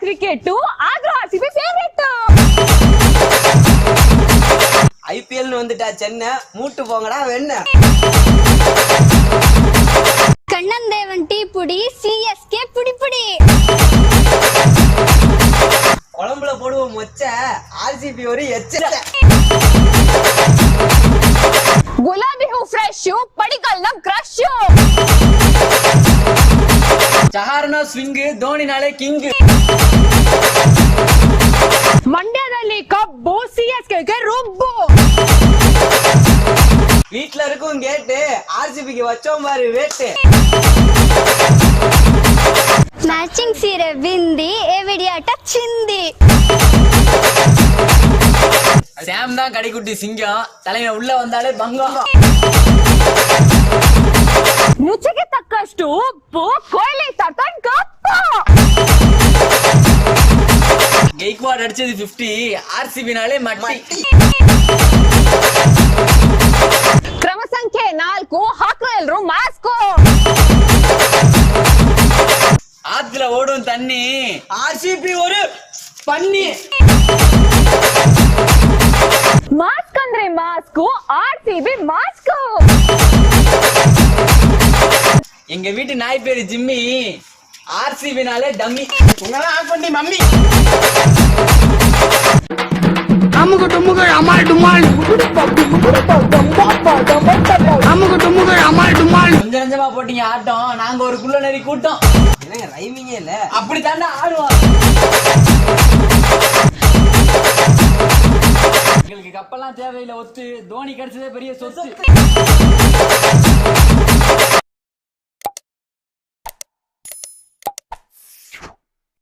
Cricket ಆದ್ರೂ RCB favourite. IPL வந்துட்டா சென்னை மூட்டு போங்கடா வெண்ண. கண்ணன் தேவன் டீ புடி CSK புடி புடி. குழம்புல போடுவோம் மொச்ச RCB ஒரு எச்ச. ಗುಲಾಬಿ ಹೂ ಫ್ರೆಶ್ ಪಡಿಕಲ್ ನಮ್ ಕ್ರಶ್. ಚಹಾರ್ನ ಸ್ವಿಂಗ್ ಧೋನಿನಾಳೆ ಕಿಂಗ್. ಮಂಡ್ಯದಲ್ಲಿ ಕಬ್ಬು CSKಗೆ ರುಬ್ಬು. வீட்ல இருக்கும் கேட்டு RCBக்கு வச்சோம் பாரு வேட்டு. ಮ್ಯಾಚಿಂಗ್ ಸೀರೆ ಬಿಂದಿ ಎವಿಡಿಯಾಟ ಚಿಂದಿ. சாம் தான் கடைக்குட்டி சிங்கம் தலைவன் உள்ள வந்தாலே பங்கம். ರುಚಿಗೆ ತಕ್ಕಷ್ಟು ಉಪ್ಪು ಕೊಯ್ಲಿ ತಕೊಂಡ್ ಕಪ್ಪು. கெய்க்வாட் அடிச்சது 50 RCBனாலே மட்டி. ಕ್ರಮ ಸಂಖ್ಯೆ 4 ಹಾಕೋ ಎಲ್ರು ಮಾಸ್ಕೋ. ஆத்துல ஓடும் தண்ணி RCB ஒரு பன்னி. ಮಾಸ್ಕ್ ಅಂದ್ರೆ ಮಾಸ್ಕು ಆರ್ಸಿಬಿ ಮಾಸ್ಕು. எங்க வீட்டு நாய் பேரு ஜிம்மி RCBனாலே டம்மி. உங்களெல்லாம் ஆஃப் பண்ணி மம்மி. அமுகு டுமுகு அமால் டுமால் அமுகு டுமுகு அமால் டுமால். கொஞ்சம் கொஞ்சமா போட்டீங்க ஆட்டம் நாங்க ஒரு குள்ள நெறி கூட்டம். என்ன ரைமிங்கே இல்ல அப்படி தாண்டா ஆடுவோம். எங்களுக்கு கப்பெல்லாம் தேவையில்லை ஒத்து தோனி கிடைச்சதே பெரிய சொத்து.